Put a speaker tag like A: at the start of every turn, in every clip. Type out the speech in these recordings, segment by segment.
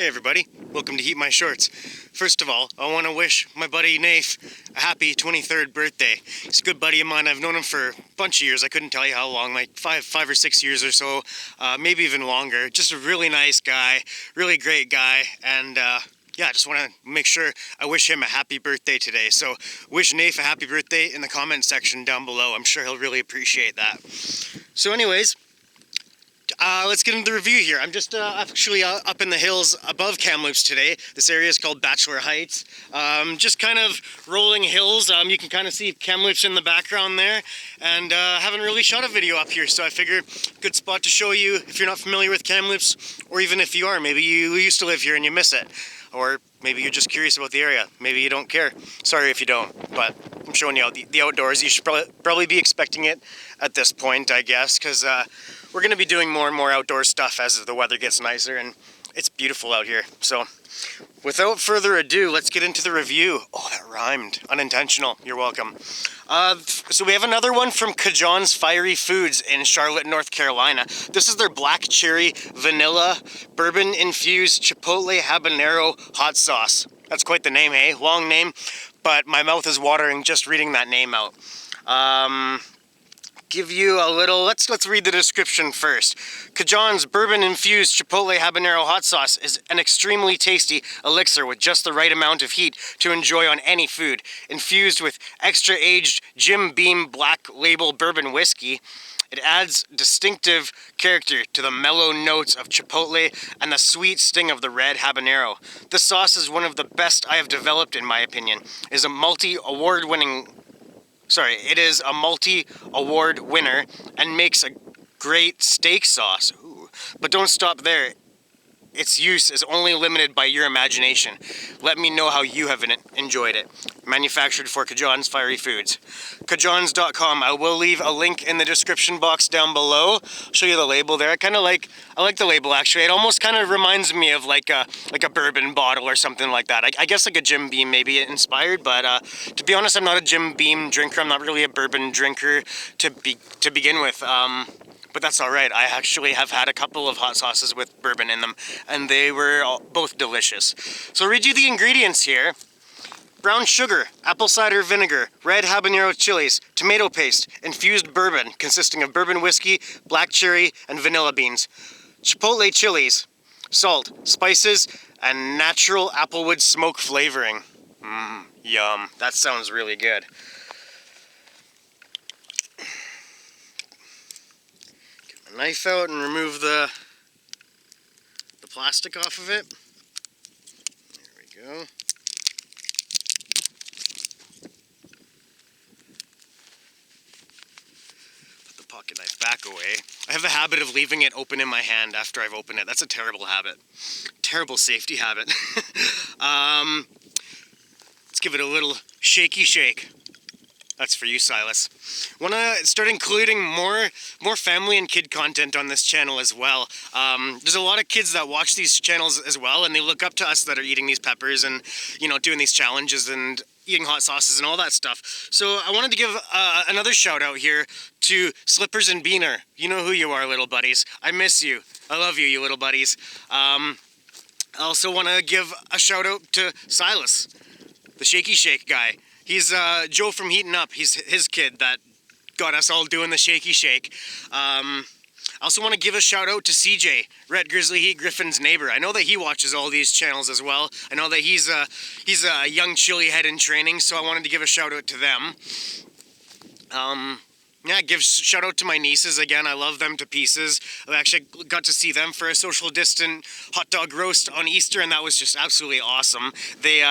A: Hey everybody, welcome to Heat My Shorts. First of all, I want to wish my buddy Nafe a happy 23rd birthday. He's a good buddy of mine. I've known him for a bunch of years. I couldn't tell you how long, like five or 6 years or so, maybe even longer. Just a really nice guy, really great guy, and yeah, I just want to make sure I wish him a happy birthday today. So wish Nafe a happy birthday in the comment section down below. I'm sure he'll really appreciate that. So anyways, let's get into the review here. I'm just actually up in the hills above Kamloops today. This area is called Bachelor Heights. Just kind of rolling hills. You can kind of see Kamloops in the background there. And haven't really shot a video up here, so I figured good spot to show you if you're not familiar with Kamloops, or even if you are. Maybe you used to live here and you miss it. Or maybe you're just curious about the area. Maybe you don't care. Sorry if you don't, but I'm showing you the outdoors. You should probably be expecting it at this point, I guess, because we're going to be doing more and more outdoor stuff as the weather gets nicer, and it's beautiful out here. So without further ado, let's get into the review. Oh, that rhymed. Unintentional. You're welcome. So we have another one from CaJohn's Fiery Foods in Charlotte, North Carolina. This is their black cherry vanilla bourbon infused Chipotle Habanero hot sauce. That's quite the name, eh? Long name, but my mouth is watering just reading that name out. Give you a little, let's read the description first. CaJohn's bourbon infused Chipotle Habanero hot sauce is an extremely tasty elixir with just the right amount of heat to enjoy on any food. Infused with extra aged Jim Beam Black Label bourbon whiskey, it adds distinctive character to the mellow notes of Chipotle and the sweet sting of the red habanero. This sauce is one of the best I have developed, in my opinion. It is a multi-award winner and makes a great steak sauce. Ooh. But don't stop there. Its use is only limited by your imagination. Let me know how you have enjoyed it. Manufactured for CaJohn's Fiery Foods. CaJohns.com. I will leave a link in the description box down below. I'll show you the label there. I like the label actually. It almost kind of reminds me of like a bourbon bottle or something like that. I guess like a Jim Beam maybe inspired, but to be honest, I'm not a Jim Beam drinker. I'm not really a bourbon drinker to begin with. But that's all right. I actually have had a couple of hot sauces with bourbon in them, and they were both delicious. So I'll read you the ingredients here. Brown sugar, apple cider vinegar, red habanero chilies, tomato paste, infused bourbon consisting of bourbon whiskey, black cherry, and vanilla beans. Chipotle chilies, salt, spices, and natural applewood smoke flavoring. Yum. That sounds really good. Knife out and remove the plastic off of it. There we go. Put the pocket knife back away. I have a habit of leaving it open in my hand after I've opened it. That's a terrible habit. Terrible safety habit. Let's give it a little shaky shake. That's for you, Silas. Want to start including more family and kid content on this channel as well. There's a lot of kids that watch these channels as well, and they look up to us that are eating these peppers and, you know, doing these challenges and eating hot sauces and all that stuff. So I wanted to give another shout out here to Slippers and Beaner. You know who you are, little buddies. I miss you. I love you, you little buddies. I also want to give a shout out to Silas, the Shaky Shake guy. He's Joe from Heating Up. He's his kid that got us all doing the shaky shake. I also want to give a shout out to CJ, Red Grizzly Heat Griffin's neighbor. I know that he watches all these channels as well. I know that he's a young chili head in training, so I wanted to give a shout out to them. Yeah, give shout out to my nieces again. I love them to pieces. I actually got to see them for a social distant hot dog roast on Easter, and that was just absolutely awesome. They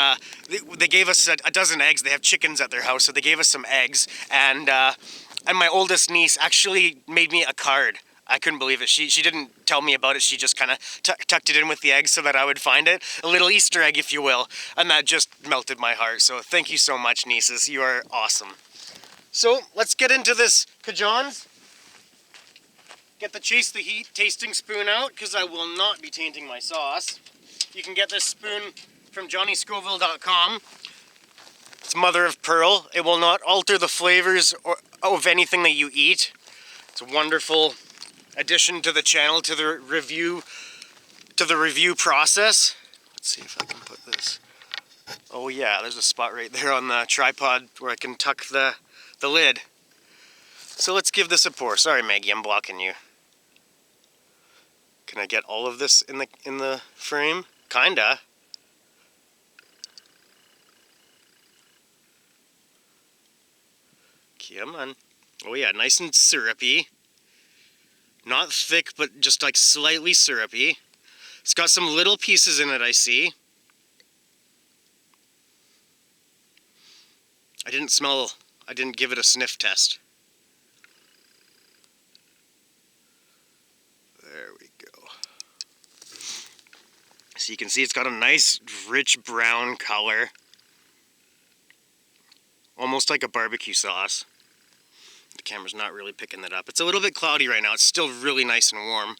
A: gave us a dozen eggs. They have chickens at their house, so they gave us some eggs, and my oldest niece actually made me a card. I couldn't believe it. She didn't tell me about it. She just kind of tucked it in with the eggs so that I would find it. A little Easter egg, if you will, and that just melted my heart. So thank you so much, nieces. You are awesome. So let's get into this CaJohn's. Get the Chase the Heat tasting spoon out, because I will not be tainting my sauce. You can get this spoon from johnnyscoville.com. It's mother of pearl. It will not alter the flavors of anything that you eat. It's a wonderful addition to the channel, to the review process. Let's see if I can put this. Oh yeah, there's a spot right there on the tripod where I can tuck the lid. So let's give this a pour. Sorry Maggie, I'm blocking you. Can I get all of this in the frame? Kinda. Come on. Oh yeah, nice and syrupy. Not thick, but just like slightly syrupy. It's got some little pieces in it, I see. I didn't give it a sniff test. There we go. So you can see it's got a nice, rich brown color. Almost like a barbecue sauce. The camera's not really picking that up. It's a little bit cloudy right now. It's still really nice and warm.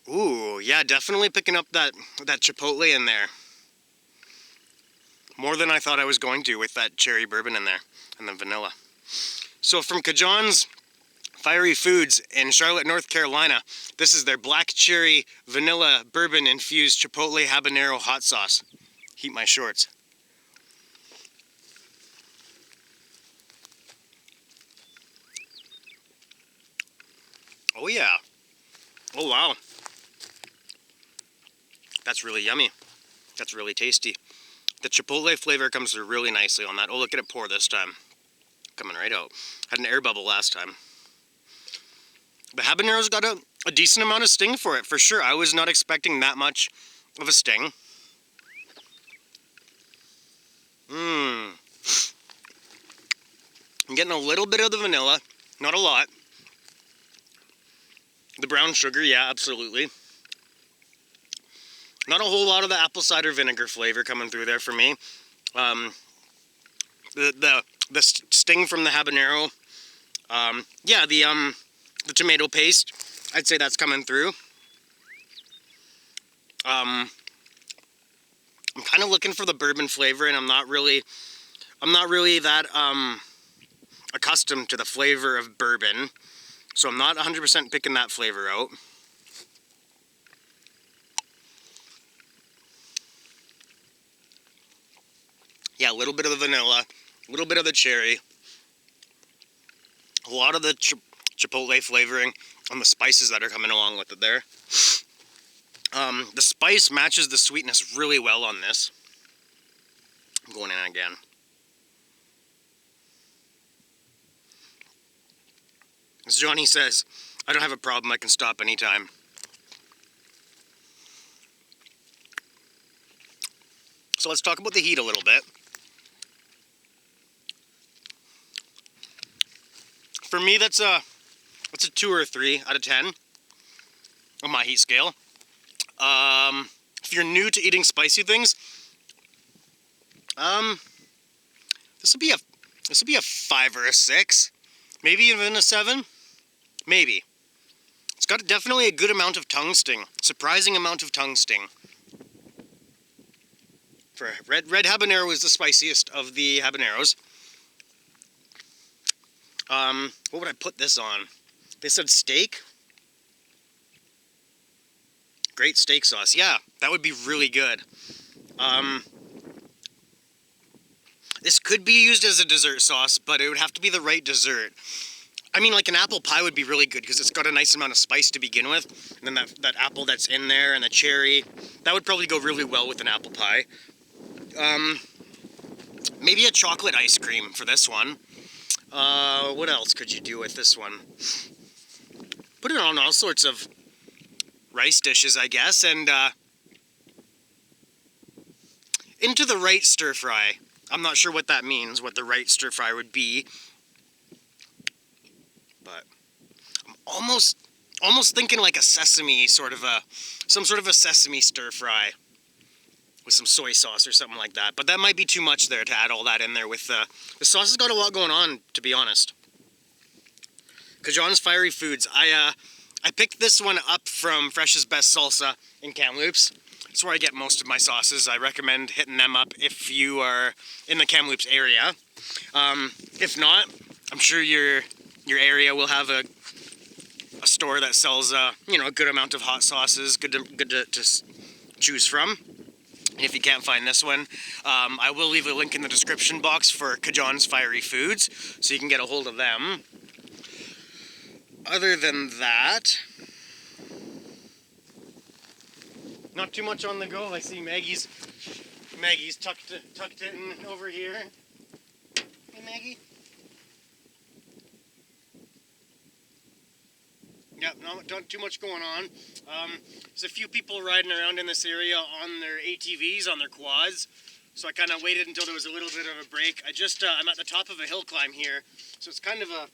A: Ooh, yeah, definitely picking up that chipotle in there. More than I thought I was going to with that cherry bourbon in there and the vanilla. So from CaJohn's Fiery Foods in Charlotte, North Carolina, this is their black cherry vanilla bourbon infused Chipotle Habanero hot sauce. Heat my shorts. Oh yeah. Oh wow. That's really yummy. That's really tasty. The chipotle flavor comes through really nicely on that. Oh, look at it pour this time. Coming right out. Had an air bubble last time. The habanero's got a decent amount of sting for it, for sure. I was not expecting that much of a sting. I'm getting a little bit of the vanilla. Not a lot. The brown sugar, yeah, absolutely. Not a whole lot of the apple cider vinegar flavor coming through there for me. The sting from the habanero. Yeah, the tomato paste. I'd say that's coming through. I'm kind of looking for the bourbon flavor, and I'm not really that accustomed to the flavor of bourbon, so I'm not 100% picking that flavor out. Yeah, a little bit of the vanilla, a little bit of the cherry, a lot of the chipotle flavoring and the spices that are coming along with it there. The spice matches the sweetness really well on this. I'm going in again. As Johnny says, I don't have a problem, I can stop anytime. So let's talk about the heat a little bit. For me, that's a 2 or a 3 out of 10 on my heat scale. If you're new to eating spicy things, this will be a 5 or a 6, maybe even a 7, maybe. It's got definitely a good amount of tongue sting, surprising amount of tongue sting. For red habanero is the spiciest of the habaneros. What would I put this on? They said steak. Great steak sauce. Yeah, that would be really good. This could be used as a dessert sauce, but it would have to be the right dessert. I mean, like an apple pie would be really good because it's got a nice amount of spice to begin with. And then that apple that's in there and the cherry, that would probably go really well with an apple pie. Maybe a chocolate ice cream for this one. What else could you do with this one? Put it on all sorts of rice dishes, I guess, and into the right stir fry. I'm not sure what that means, what the right stir fry would be, but I'm almost thinking like a sesame some sort of a sesame stir fry with some soy sauce or something like that. But that might be too much there to add all that in there with the sauce has got a lot going on, to be honest. CaJohn's Fiery Foods. I picked this one up from Fresh's Best Salsa in Kamloops. It's where I get most of my sauces. I recommend hitting them up if you are in the Kamloops area. If not, I'm sure your area will have a store that sells a good amount of hot sauces, good to choose from. If you can't find this one, I will leave a link in the description box for CaJohn's Fiery Foods, so you can get a hold of them. Other than that, not too much on the go. I see Maggie's tucked in over here. Hey, Maggie. Yep, not too much going on. There's a few people riding around in this area on their ATVs, on their quads. So I kind of waited until there was a little bit of a break. I'm at the top of a hill climb here, so it's kind of a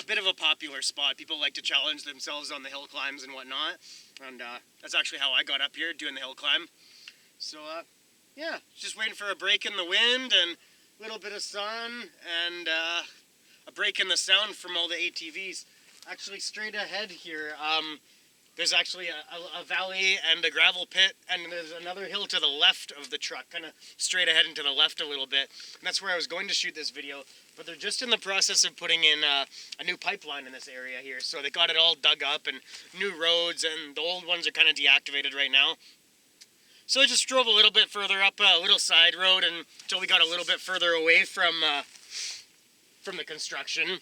A: bit of a popular spot. People like to challenge themselves on the hill climbs and whatnot. And that's actually how I got up here, doing the hill climb. So yeah, just waiting for a break in the wind and a little bit of sun and a break in the sound from all the ATVs. Actually, straight ahead here, there's actually a valley and a gravel pit, and there's another hill to the left of the truck, kind of straight ahead and to the left a little bit. And that's where I was going to shoot this video, but they're just in the process of putting in a new pipeline in this area here. So they got it all dug up and new roads, and the old ones are kind of deactivated right now. So I just drove a little bit further up a little side road until we got a little bit further away from the construction,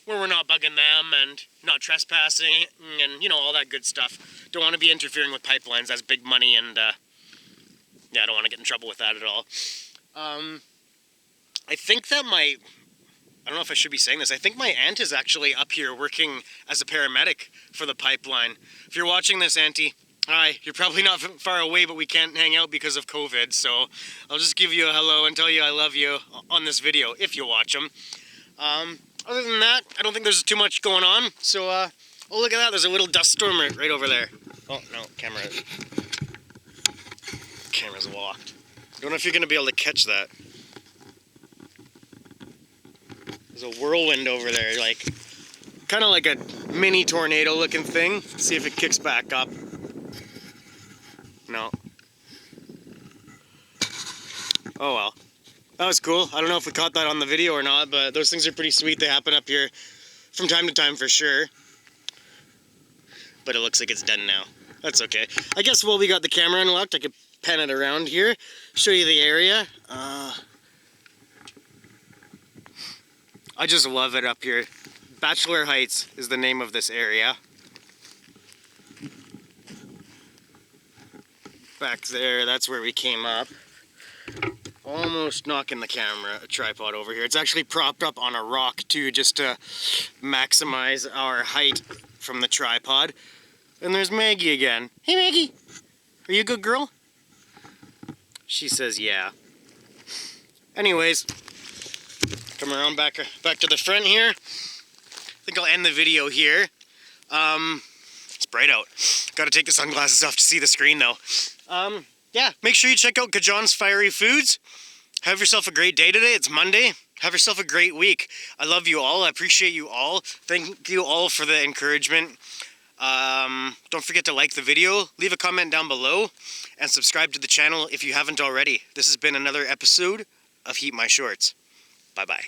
A: where we're not bugging them and not trespassing and, you know, all that good stuff. Don't want to be interfering with pipelines. That's big money, and yeah, I don't want to get in trouble with that at all. I think that I don't know if I should be saying this, I think my aunt is actually up here working as a paramedic for the pipeline. If you're watching this, Auntie, hi. You're probably not far away, but we can't hang out because of COVID, so I'll just give you a hello and tell you I love you on this video, if you watch them. Other than that, I don't think there's too much going on. So, oh, look at that. There's a little dust storm right over there. Oh, no, camera's locked. Don't know if you're going to be able to catch that. There's a whirlwind over there, like, kind of like a mini tornado looking thing. Let's see if it kicks back up. No. Oh, well. That was cool. I don't know if we caught that on the video or not, but those things are pretty sweet. They happen up here from time to time for sure. But it looks like it's done now. That's okay. I guess while we got the camera unlocked, I could pan it around here, show you the area. I just love it up here. Bachelor Heights is the name of this area. Back there, that's where we came up. Almost knocking the tripod over here. It's actually propped up on a rock too, just to maximize our height from the tripod. And there's Maggie again. Hey Maggie, are you a good girl? She says yeah. Anyways, come around back to the front here. I think I'll end the video here. It's bright out. Gotta take the sunglasses off to see the screen though. Yeah, make sure you check out CaJohn's Fiery Foods. Have yourself a great day today. It's Monday. Have yourself a great week. I love you all. I appreciate you all. Thank you all for the encouragement. Don't forget to like the video, leave a comment down below, and subscribe to the channel if you haven't already. This has been another episode of Heat My Shorts. Bye-bye.